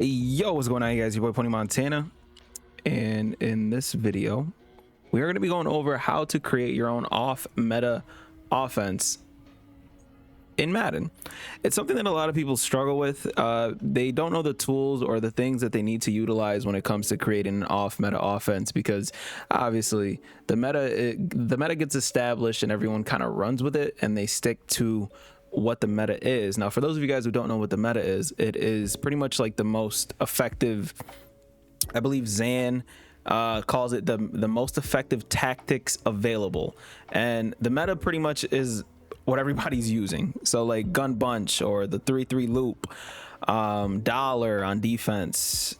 Yo, what's going on, you guys? Your boy Pwny Montana, and in this video, we are going to be going over how to create your own off-meta offense in Madden. It's something that a lot of people struggle with. They don't know the tools or the things that they need to utilize when it comes to creating an off-meta offense, because obviously the meta gets established and everyone kind of runs with it and they stick to what the meta is. Now, for those of you guys who don't know what the meta is, it is pretty much like the most effective, I believe Zan calls it the most effective tactics available, and the meta pretty much is what everybody's using. So like gun bunch or the 3-3 loop, dollar on defense,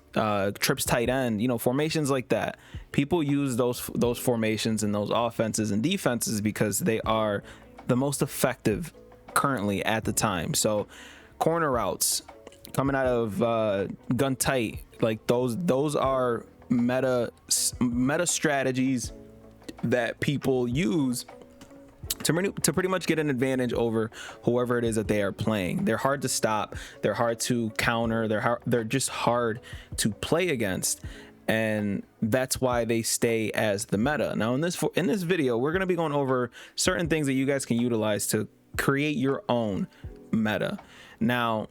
trips tight end, formations like that. People use those formations and those offenses and defenses because they are the most effective currently at the time. So corner routes coming out of gun tight, like those are meta strategies that people use to pretty much get an advantage over whoever it is that they are playing. They're hard to stop, they're hard to counter, they're just hard to play against, and that's why they stay as the meta. Now in this video, we're going to be going over certain things that you guys can utilize to create your own meta. Now,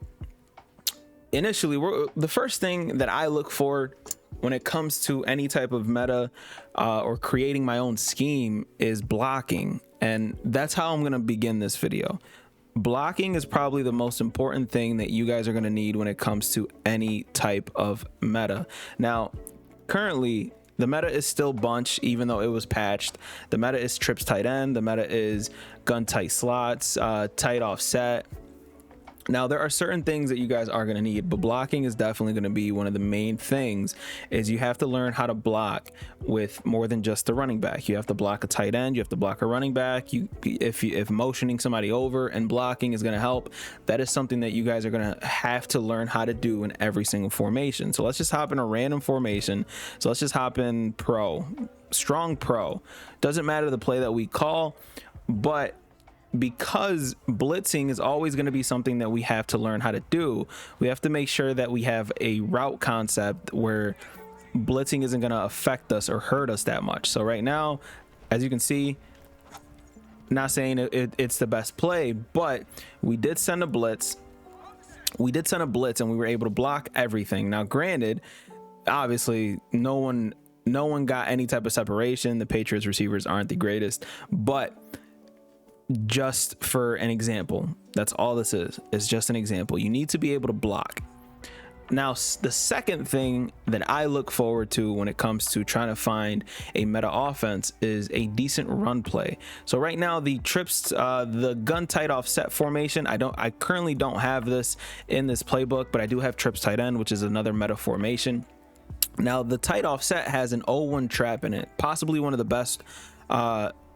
initially, the first thing that I look for when it comes to any type of meta or creating my own scheme is blocking, and that's how I'm going to begin this video. Blocking is probably the most important thing that you guys are going to need when it comes to any type of meta. Now, currently, the meta is still bunch, even though it was patched. The meta is trips tight end. The meta is gun tight slots, tight offset. Now, there are certain things that you guys are going to need, but blocking is definitely going to be one of the main things. Is you have to learn how to block with more than just the running back. You have to block a tight end, you have to block a running back. If motioning somebody over and blocking is going to help, that is something that you guys are going to have to learn how to do in every single formation. So let's just hop in a random formation. So let's just hop in pro, strong pro. Doesn't matter the play that we call, but because blitzing is always going to be something that we have to learn how to do, we have to make sure that we have a route concept where blitzing isn't going to affect us or hurt us that much. So right now, as you can see, not saying it's the best play, but we did send a blitz. We did send a blitz and we were able to block everything. Now, granted, obviously no one got any type of separation. The Patriots receivers aren't the greatest, but just for an example, that's all this is just an example. You need to be able to block. Now, the second thing that I look forward to when it comes to trying to find a meta offense is a decent run play. So right now, the trips, the gun tight offset formation, I currently don't have this in this playbook, but I do have trips tight end, which is another meta formation. Now, the tight offset has an 0-1 trap in it, possibly one of the best,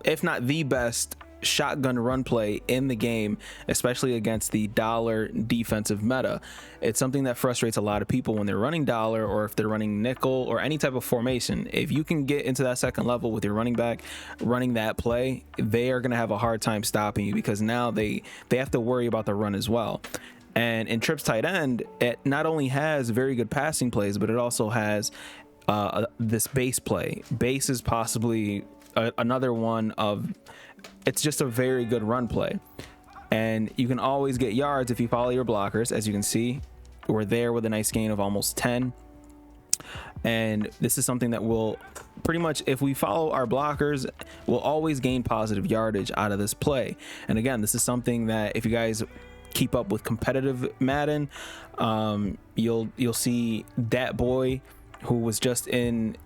if not the best, shotgun run play in the game, especially against the dollar defensive meta. It's something that frustrates a lot of people when they're running dollar or if they're running nickel or any type of formation. If you can get into that second level with your running back running that play, they are going to have a hard time stopping you, because now they have to worry about the run as well. And in trips tight end, it not only has very good passing plays, but it also has this base play. Base is possibly another one of, it's just a very good run play, and you can always get yards if you follow your blockers. As you can see, we're there with a nice gain of almost 10, and this is something that will pretty much, if we follow our blockers, we'll always gain positive yardage out of this play. And again, this is something that if you guys keep up with competitive Madden, you'll see that boy who was just in,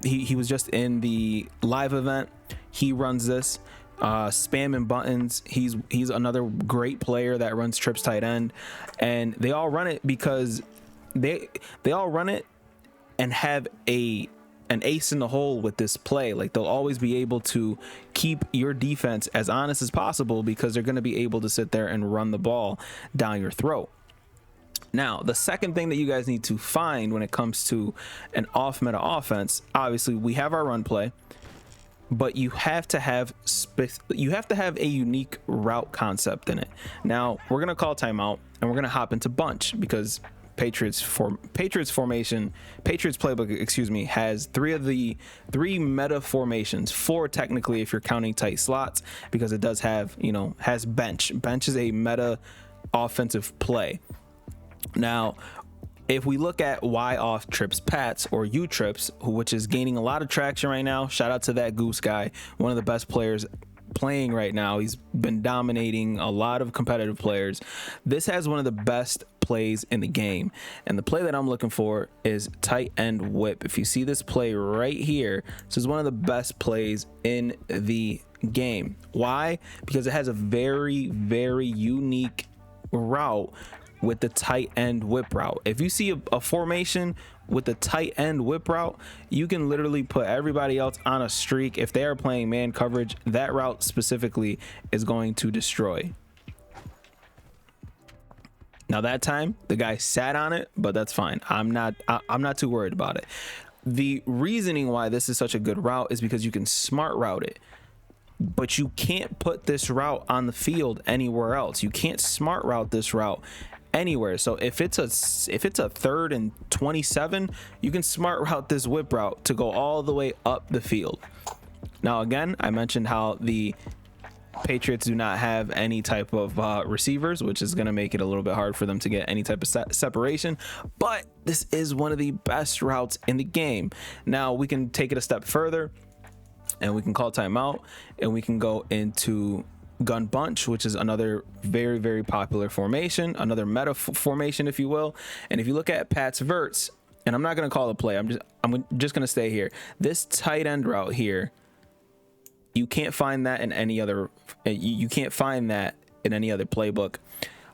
he was just in the live event. He runs this spamming buttons. He's another great player that runs trips tight end, and they all run it because they all run it and have an ace in the hole with this play. Like, they'll always be able to keep your defense as honest as possible because they're going to be able to sit there and run the ball down your throat. Now, the second thing that you guys need to find when it comes to an off meta offense, obviously we have our run play, but you have to have a unique route concept in it. Now, we're going to call timeout and we're going to hop into bunch, because Patriots playbook, excuse me, has three meta formations, four technically if you're counting tight slots, because it does have, has bench. Bench is a meta offensive play. Now, if we look at Y off trips Pats, or U trips, which is gaining a lot of traction right now, shout out to that Goose guy, one of the best players playing right now. He's been dominating a lot of competitive players. This has one of the best plays in the game, and the play that I'm looking for is tight end whip. If you see this play right here, this is one of the best plays in the game. Why? Because it has a very, very unique route with the tight end whip route. If you see a formation with the tight end whip route, you can literally put everybody else on a streak. If they are playing man coverage, that route specifically is going to destroy. Now that time the guy sat on it, but that's fine. I'm not too worried about it. The reasoning why this is such a good route is because you can smart route it, but you can't put this route on the field anywhere else. You can't smart route this route anywhere. So if it's a 3rd and 27, you can smart route this whip route to go all the way up the field. Now again, I mentioned how the Patriots do not have any type of receivers, which is going to make it a little bit hard for them to get any type of separation, but this is one of the best routes in the game. Now we can take it a step further and we can call timeout, and we can go into gun bunch, which is another very, very popular formation, another meta formation, if you will. And if you look at Pat's verts, and I'm not going to call the play, I'm just going to stay here. This tight end route here, you can't find that in any other. You can't find that in any other playbook.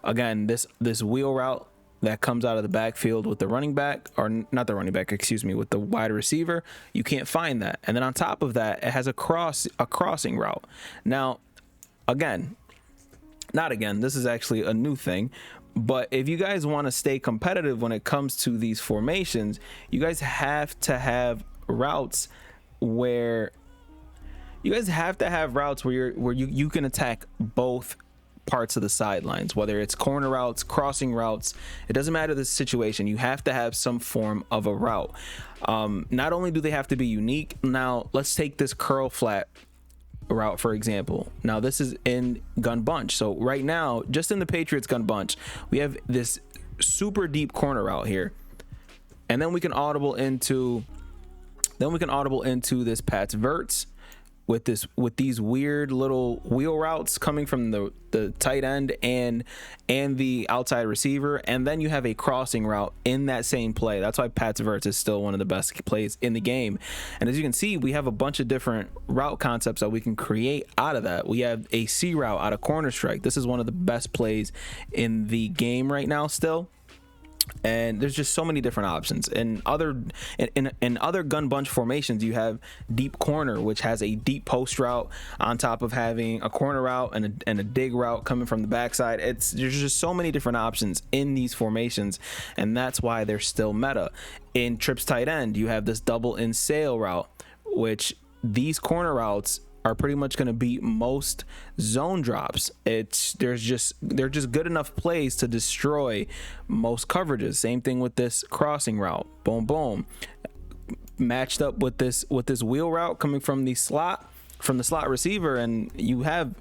Again, this wheel route that comes out of the backfield with the running back, or not the running back, excuse me, with the wide receiver, you can't find that. And then on top of that, it has a crossing route. Now, this is actually a new thing, but if you guys want to stay competitive when it comes to these formations, you guys have to have routes where you can attack both parts of the sidelines, whether it's corner routes, crossing routes. It doesn't matter the situation, you have to have some form of a route. Not only do they have to be unique. Now let's take this curl flat route, for example. Now this is in gun bunch. So right now, just in the Patriots gun bunch, we have this super deep corner route here, and then we can audible into this Pat's verts with these weird little wheel routes coming from the tight end and the outside receiver, and then you have a crossing route in that same play. That's why Pat's verts is still one of the best plays in the game. And as you can see, we have a bunch of different route concepts that we can create out of that. We have a C route out of corner strike. This is one of the best plays in the game right now still. And there's just so many different options. And in other gun bunch formations, you have deep corner, which has a deep post route on top of having a corner route and a dig route coming from the backside. There's just so many different options in these formations, and that's why they're still meta. In trips tight end, you have this double in sail route, which these corner routes are pretty much going to beat most zone drops. They're just good enough plays to destroy most coverages. Same thing with this crossing route. Boom, boom. Matched up with this wheel route coming from the slot receiver, and you have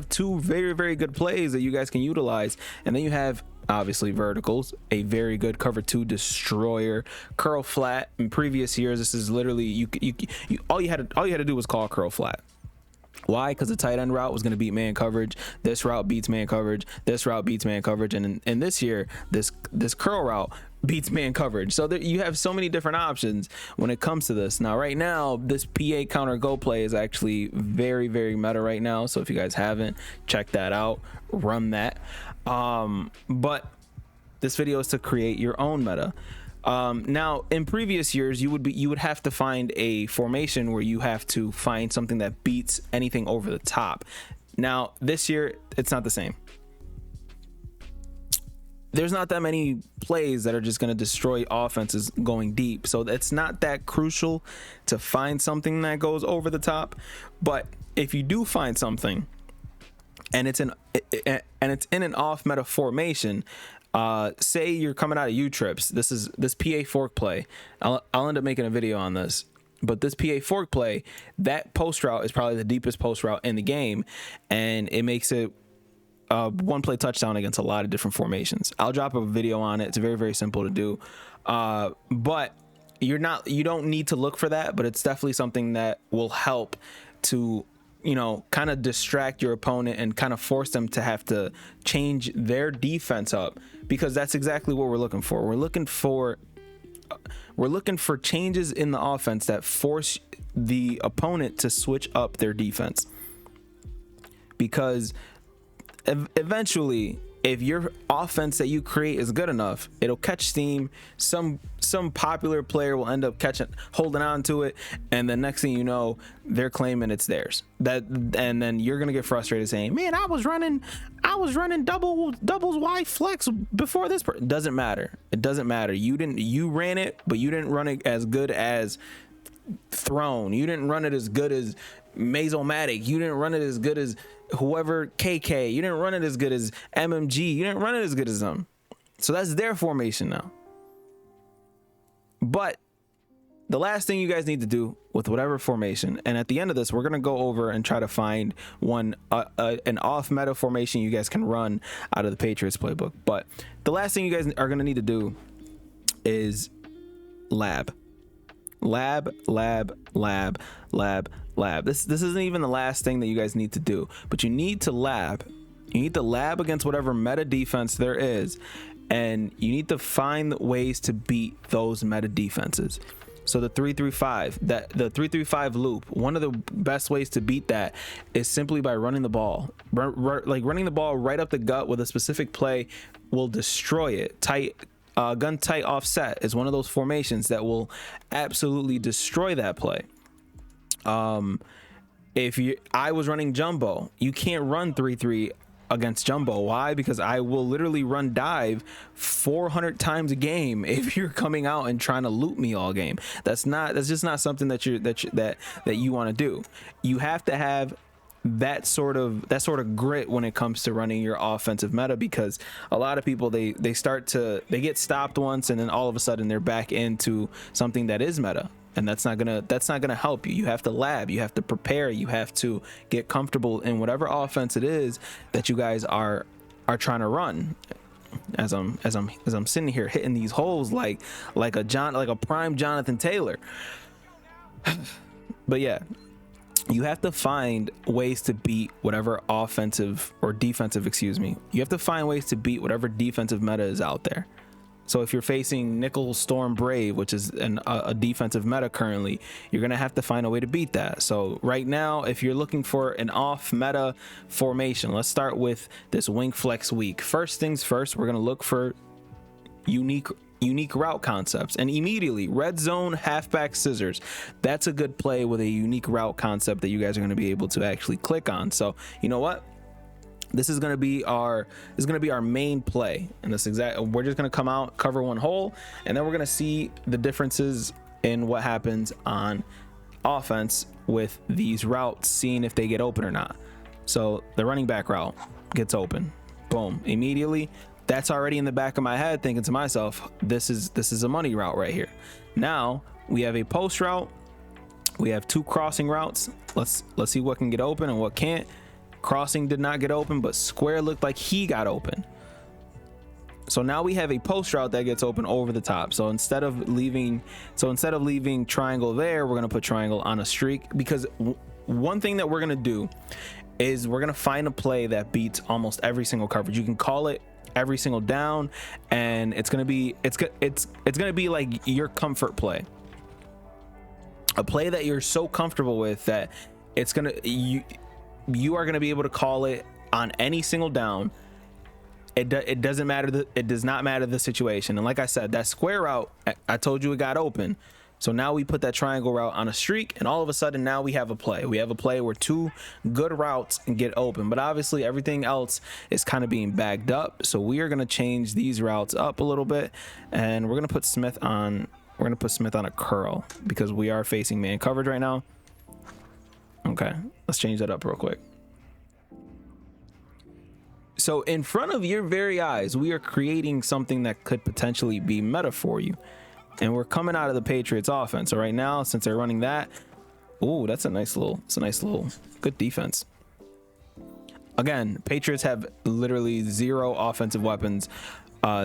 two very, very good plays that you guys can utilize. And then you have obviously verticals, a very good cover 2 destroyer. Curl flat. In previous years, this is literally all you had to do was call curl flat. Why? Because the tight end route was going to beat man coverage. This route beats man coverage. This route beats man coverage. And in this year, this curl route beats man coverage. So you have so many different options when it comes to this. Now, right now, this PA counter go play is actually very, very meta right now. So if you guys haven't, check that out. Run that. But this video is to create your own meta. Now in previous years, you would have to find a formation where you have to find something that beats anything over the top. Now this year, it's not the same. There's not that many plays that are just going to destroy offenses going deep, so it's not that crucial to find something that goes over the top. But if you do find something and it's in an off meta formation, Say you're coming out of U trips. This PA fork play. I'll end up making a video on this. But this PA fork play, that post route is probably the deepest post route in the game, and it makes it one play touchdown against a lot of different formations. I'll drop a video on it. It's very, very simple to do. But you don't need to look for that, but it's definitely something that will help to, you know, kind of distract your opponent and kind of force them to have to change their defense up, because that's exactly what we're looking for. We're looking for changes in the offense that force the opponent to switch up their defense, because eventually, if your offense that you create is good enough, it'll catch steam. Some popular player will end up holding on to it, and the next thing you know, they're claiming it's theirs. And then you're gonna get frustrated saying, "Man, I was running doubles Y flex before this." It doesn't matter. It doesn't matter. You ran it, but you didn't run it as good as Throne. You didn't run it as good as Mazomatic. You didn't run it as good as whoever KK. You didn't run it as good as MMG. You didn't run it as good as them. So that's their formation now. But the last thing you guys need to do with whatever formation, and at the end of this, we're gonna go over and try to find an off meta formation you guys can run out of the Patriots playbook. But the last thing you guys are gonna need to do is lab. This isn't even the last thing that you guys need to do, but you need to lab. You need to lab against whatever meta defense there is, and you need to find ways to beat those meta defenses. So the 3-3-5, the 3-3-5 loop, one of the best ways to beat that is simply by running the ball. Like running the ball right up the gut with a specific play will destroy it. Gun tight offset is one of those formations that will absolutely destroy that play. I was running jumbo, you can't run 3-3 against jumbo. Why? Because I will literally run dive 400 times a game if you're coming out and trying to loop me all game. That's just not something that you want to do. You have to have that sort of grit when it comes to running your offensive meta, because a lot of people they get stopped once and then all of a sudden they're back into something that is meta, and that's not gonna help you. You have to lab, you have to prepare, you have to get comfortable in whatever offense it is that you guys are trying to run. As I'm sitting here hitting these holes like a prime Jonathan Taylor. But yeah, you have to find ways to beat whatever offensive or defensive, you have to find ways to beat whatever defensive meta is out there. So if you're facing Nickel Storm Brave, which is a defensive meta currently, you're going to have to find a way to beat that. So right now, if you're looking for an off meta formation, let's start with this wing flex week. First things first, we're going to look for unique route concepts, and immediately red zone halfback scissors. That's a good play with a unique route concept that you guys are going to be able to actually click on. So you know what, this is going to be our main play, and we're just going to come out, cover one hole, and then we're going to see the differences in what happens on offense with these routes, seeing if they get open or not. So the running back route gets open, boom, immediately. That's already in the back of my head, thinking to myself, this is a money route right here. Now we have a post route, we have two crossing routes. Let's see what can get open and what can't. Crossing did not get open, but square looked like he got open. So now we have a post route that gets open over the top. So instead of leaving triangle there, we're gonna put triangle on a streak, because one thing that we're gonna do is we're gonna find a play that beats almost every single coverage. You can call it every single down, and it's gonna be like your comfort play, a play that you're so comfortable with that you are gonna be able to call it on any single down. It doesn't matter, it does not matter the situation. And like I said, that square route, I told you it got open. So now we put that triangle route on a streak, and all of a sudden now we have a play. We have a play where two good routes get open, but obviously everything else is kind of being bagged up. So we are going to change these routes up a little bit, and we're going to put Smith on a curl because we are facing man coverage right now. Okay, let's change that up real quick. So in front of your very eyes, we are creating something that could potentially be meta for you. And we're coming out of the Patriots offense. So right now, since they're running that, ooh, it's a nice little good defense. Again, Patriots have literally zero offensive weapons.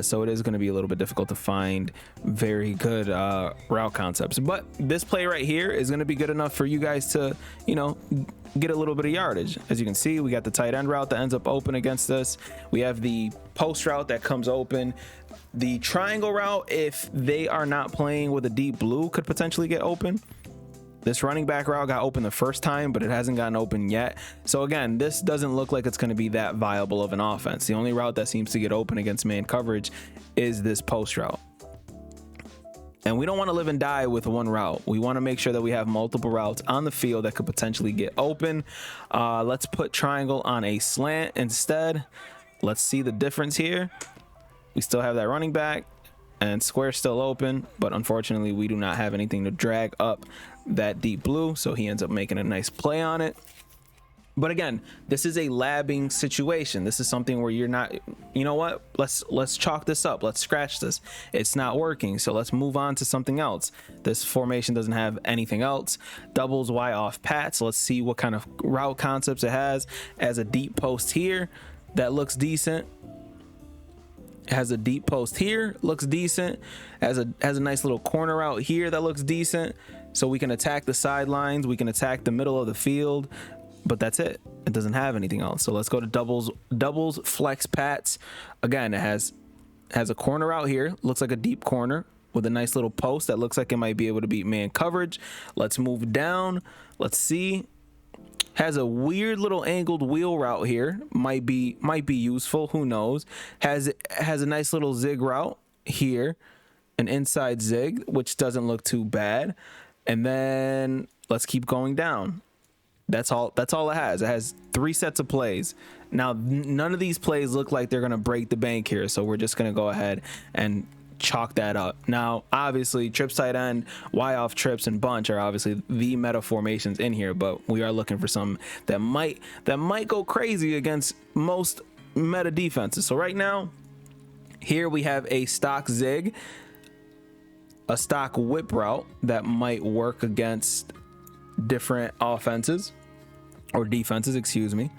So it is going to be a little bit difficult to find very good route concepts. But this play right here is going to be good enough for you guys to, you know, get a little bit of yardage. As you can see, we got the tight end route that ends up open against us. We have the post route that comes open. The triangle route, if they are not playing with a deep blue, could potentially get open. This running back route got open the first time, but it hasn't gotten open yet. So again, this doesn't look like it's going to be that viable of an offense. The only route that seems to get open against man coverage is this post route. And we don't want to live and die with one route. We want to make sure that we have multiple routes on the field that could potentially get open. Let's put triangle on a slant instead. Let's see the difference here. We still have that running back and square still open, but unfortunately we do not have anything to drag up that deep blue, so he ends up making a nice play on it. But again, this is a labbing situation. This is something where you're not, you know what, let's chalk this up, let's scratch this. It's not working, so let's move on to something else. This formation doesn't have anything else. Doubles Y off Pats. Let's see what kind of route concepts it has. As a deep post here that looks decent. Has a deep post here, looks decent. Has a nice little corner out here that looks decent. So we can attack the sidelines, we can attack the middle of the field, but that's it. It doesn't have anything else. So let's go to doubles flex Pats. Again, it has a corner out here, looks like a deep corner with a nice little post that looks like it might be able to beat man coverage. Let's move down. Let's see. Has a weird little angled wheel route here. Might be useful. Who knows? Has a nice little zig route here, an inside zig, which doesn't look too bad. And then let's keep going down. That's all it has. It has 3 sets of plays. Now, none of these plays look like they're gonna break the bank here, so we're just gonna go ahead and chalk that up. Now, obviously, trips tight end, Y off trips, and bunch are obviously the meta formations in here, but we are looking for some that might go crazy against most meta defenses. So right now, here we have a stock zig, a stock whip route that might work against different offenses or defenses, excuse me.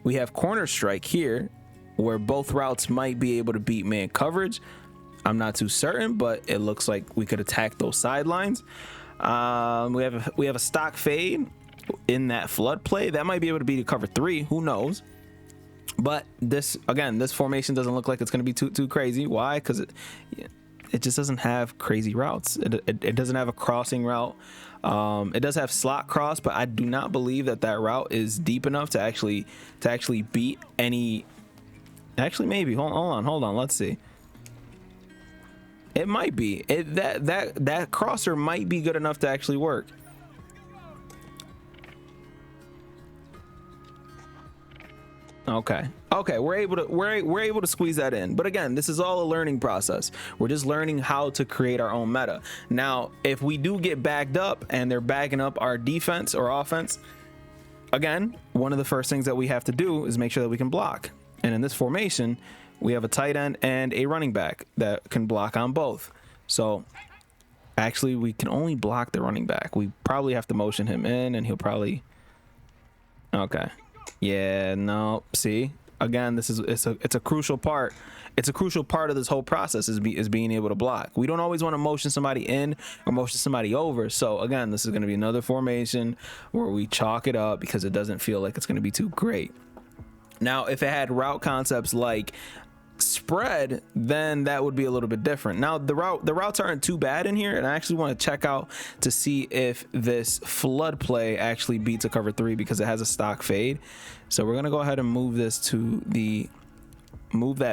We have corner strike here, where both routes might be able to beat man coverage. I'm not too certain, but it looks like we could attack those sidelines. We have a stock fade in that flood play that might be able to beat a cover 3. Who knows? But this formation doesn't look like it's going to be too crazy. Why? Because it just doesn't have crazy routes. It doesn't have a crossing route. It does have slot cross, but I do not believe that route is deep enough to actually beat any. Actually, maybe. Hold on. Let's see. It might be. That crosser might be good enough to actually work. Okay, we're able to squeeze that in. But again, this is all a learning process. We're just learning how to create our own meta. Now, if we do get backed up and they're backing up our defense or offense, again, one of the first things that we have to do is make sure that we can block. And in this formation, we have a tight end and a running back that can block on both. So actually, we can only block the running back. We probably have to motion him in, and he'll probably. Okay. Yeah. No. See. Again, it's a crucial part. It's a crucial part of this whole process is being able to block. We don't always want to motion somebody in or motion somebody over. So again, this is going to be another formation where we chalk it up because it doesn't feel like it's going to be too great. Now, if it had route concepts like spread, then that would be a little bit different. Now, the routes aren't too bad in here, and I actually want to check out to see if this flood play actually beats a cover 3 because it has a stock fade. So we're gonna go ahead and move that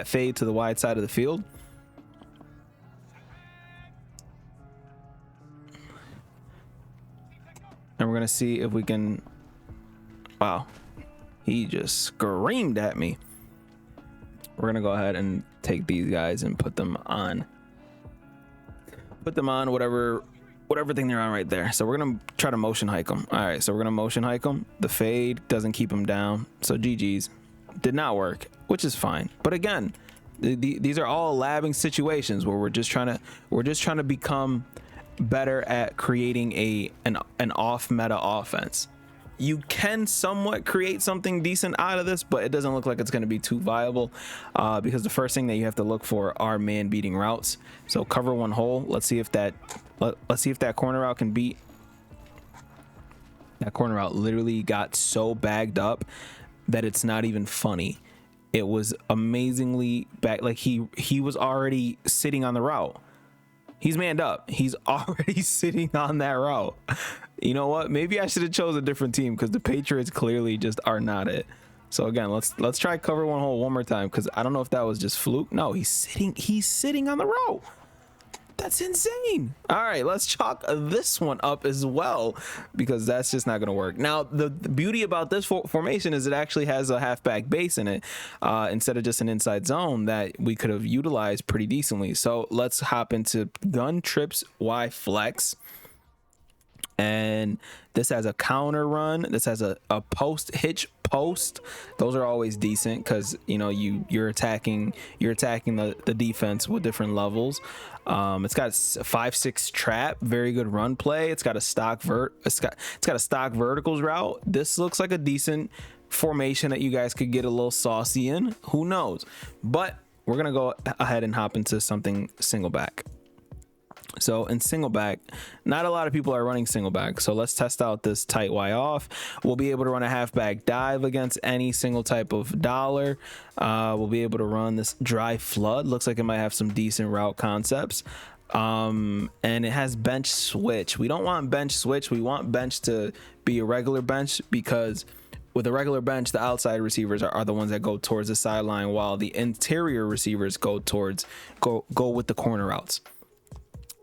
fade to the wide side of the field. And we're gonna see if we can. Wow, he just screamed at me. We're gonna go ahead and take these guys and put them on whatever thing they're on right there. So we're gonna try to motion hike them. All right, so we're gonna motion hike them. The fade doesn't keep them down, so GG's. Did not work, which is fine. But again, these are all labbing situations where we're just trying to become better at creating an off meta offense. You can somewhat create something decent out of this, but it doesn't look like it's going to be too viable, because the first thing that you have to look for are man beating routes. So cover one hole. Let's see if that corner route can beat. That corner route literally got so bagged up that it's not even funny. It was amazingly back. Like he was already sitting on the route. He's manned up. He's already sitting on that route. You know what? Maybe I should have chose a different team, because the Patriots clearly just are not it. So again, let's try cover one hole one more time, because I don't know if that was just fluke. No, he's sitting on the route. That's insane. All right, let's chalk this one up as well, because that's just not going to work. Now, the beauty about this formation is it actually has a halfback base in it, instead of just an inside zone that we could have utilized pretty decently. So let's hop into gun trips Y flex. And this has a counter run. This has a post hitch post. Those are always decent, because you know you're attacking the defense with different levels. It's got a 5-6 trap, very good run play. It's got a stock stock verticals route. This looks like a decent formation that you guys could get a little saucy in. Who knows? But we're gonna go ahead and hop into something single back. So in single back, not a lot of people are running single back. So let's test out this tight Y off. We'll be able to run a halfback dive against any single type of dollar. We'll be able to run this dry flood. Looks like it might have some decent route concepts. And it has bench switch. We don't want bench switch. We want bench to be a regular bench, because with a regular bench, the outside receivers are the ones that go towards the sideline, while the interior receivers go with the corner routes.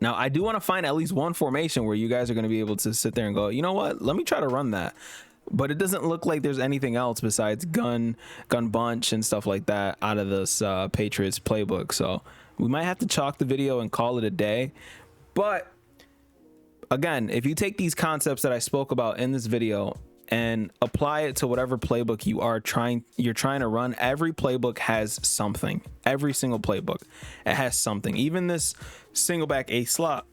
Now, I do want to find at least one formation where you guys are going to be able to sit there and go, you know what, let me try to run that. But it doesn't look like there's anything else besides gun bunch and stuff like that out of this Patriots playbook. So we might have to chalk the video and call it a day. But again, if you take these concepts that I spoke about in this video and apply it to whatever playbook you're trying to run, every playbook has something. Every single playbook, it has something. Even this single back A slot,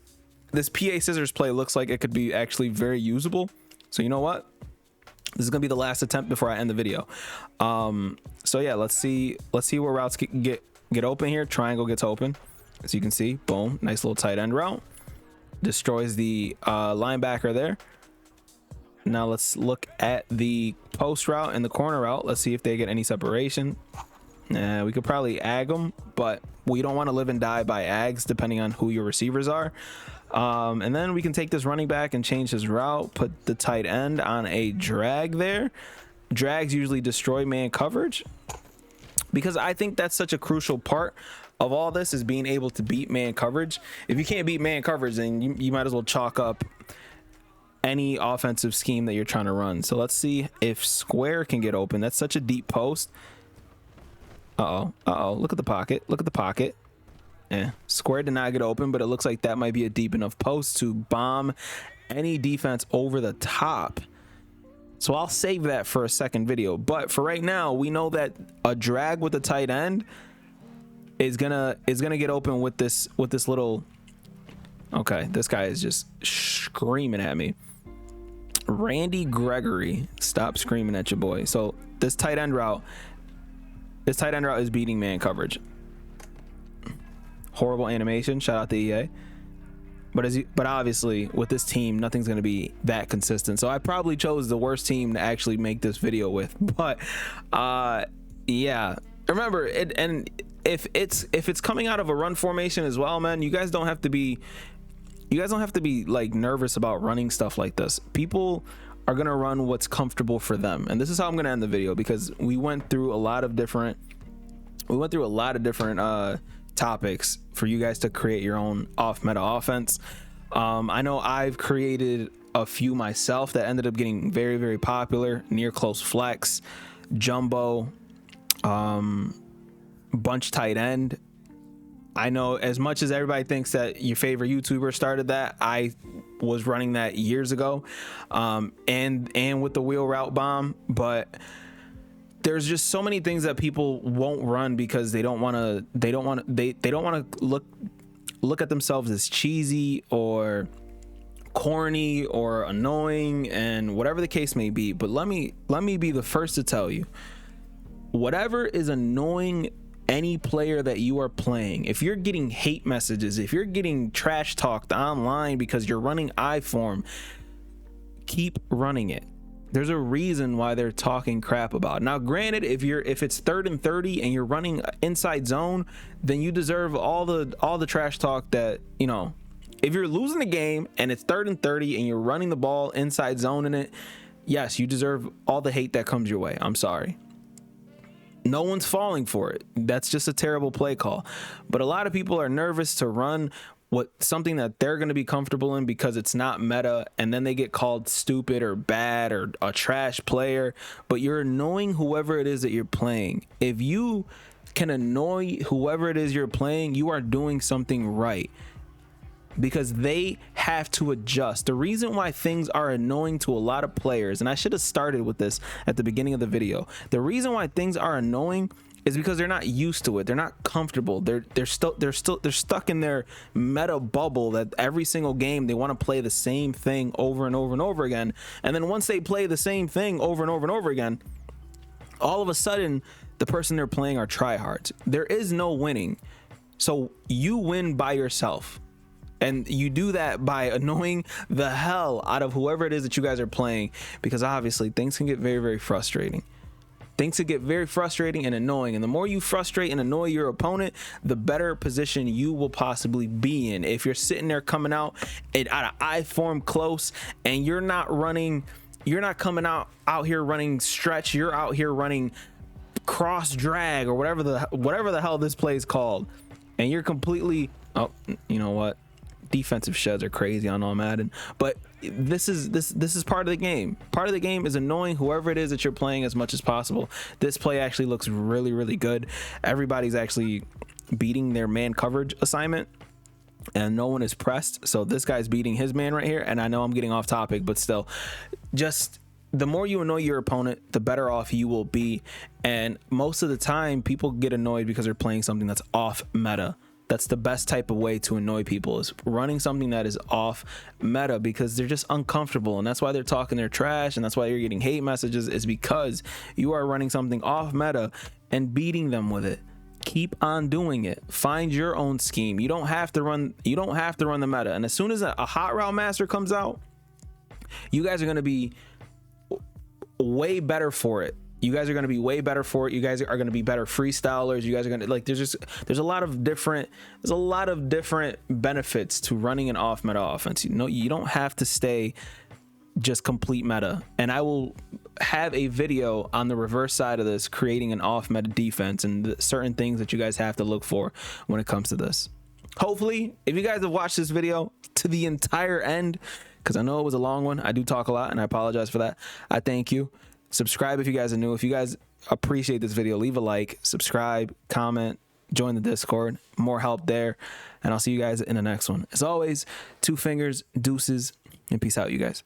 this PA scissors play looks like it could be actually very usable. So you know what? This is gonna be the last attempt before I end the video. So yeah, let's see where routes get open here. Triangle gets open, as you can see. Boom, nice little tight end route. Destroys the linebacker there. Now let's look at the post route and the corner route. Let's see if they get any separation. We could probably ag them, but we don't want to live and die by ags depending on who your receivers are. And then we can take this running back and change his route, put the tight end on a drag there. Drags usually destroy man coverage, because I think that's such a crucial part of all this, is being able to beat man coverage. If you can't beat man coverage, then you might as well chalk up any offensive scheme that you're trying to run. So let's see if square can get open. That's such a deep post. Look at the pocket. Yeah, square did not get open, but it looks like that might be a deep enough post to bomb any defense over the top. So I'll save that for a second video. But for right now, we know that a drag with the tight end is gonna get open with this little. Okay, this guy is just screaming at me. Randy Gregory, stop screaming at your boy. So this tight end route is beating man coverage. Horrible animation. Shout out to EA. But obviously with this team, nothing's going to be that consistent. So I probably chose the worst team to actually make this video with. But yeah, remember it. And if it's coming out of a run formation as well, man, you guys don't have to be like nervous about running stuff like this. People are going to run what's comfortable for them. And this is how I'm going to end the video, because we went through a lot of different topics for you guys to create your own off meta offense. I know I've created a few myself that ended up getting very, very popular. Near close flex, jumbo, bunch tight end. I know, as much as everybody thinks that your favorite YouTuber started that, I was running that years ago, and with the wheel route bomb. But there's just so many things that people won't run because they don't want to look at themselves as cheesy or corny or annoying, and whatever the case may be. But let me be the first to tell you, whatever is annoying any player that you are playing, if you're getting hate messages, if you're getting trash talked online because you're running I-form, keep running it. There's a reason why they're talking crap about it. Now, granted, if it's 3rd and 30 and you're running inside zone, then you deserve all the trash talk that, you know. If you're losing the game and it's 3rd and 30 and you're running the ball inside zone in it, yes, you deserve all the hate that comes your way. I'm sorry. No one's falling for it. That's just a terrible play call. But a lot of people are nervous to run something that they're going to be comfortable in because it's not meta, and then they get called stupid or bad or a trash player. But you're annoying whoever it is that you're playing. If you can annoy whoever it is you're playing, you are doing something right, because they have to adjust. The reason why things are annoying to a lot of players, and I should have started with this at the beginning of the video, the reason why things are annoying is because they're not used to it. They're not comfortable. They're stuck in their meta bubble that every single game they want to play the same thing over and over and over again. And then once they play the same thing over and over and over again, all of a sudden the person they're playing are tryhards. There is no winning. So you win by yourself. And you do that by annoying the hell out of whoever it is that you guys are playing, because obviously things can get very, very frustrating. Things can get very frustrating and annoying. And the more you frustrate and annoy your opponent, the better position you will possibly be in. If you're sitting there coming out of I-form close and you're not coming out here running stretch, you're out here running cross drag or whatever the hell this play is called, and you're completely, oh, you know what? Defensive sheds are crazy on all Madden, but this is part of the game. Part of the game is annoying whoever it is that you're playing as much as possible. This play actually looks really, really good. Everybody's actually beating their man coverage assignment and no one is pressed. So this guy's beating his man right here. And I know I'm getting off topic, but still, just the more you annoy your opponent, the better off you will be. And most of the time people get annoyed because they're playing something that's off meta. That's the best type of way to annoy people, is running something that is off meta, because they're just uncomfortable. And that's why they're talking their trash. And that's why you're getting hate messages, is because you are running something off meta and beating them with it. Keep on doing it. Find your own scheme. You don't have to run the meta. And as soon as a hot route master comes out, you guys are going to be way better for it. You guys are going to be way better for it. You guys are going to be better freestylers. You guys are going to, like, there's a lot of different benefits to running an off meta offense. You know, you don't have to stay just complete meta. And I will have a video on the reverse side of this, creating an off meta defense and the certain things that you guys have to look for when it comes to this. Hopefully, if you guys have watched this video to the entire end, because I know it was a long one, I do talk a lot and I apologize for that. I thank you. Subscribe if you guys are new. If you guys appreciate this video, leave a like, subscribe, comment, join the Discord. More help there. And I'll see you guys in the next one. As always, 2 fingers, deuces, and peace out, you guys.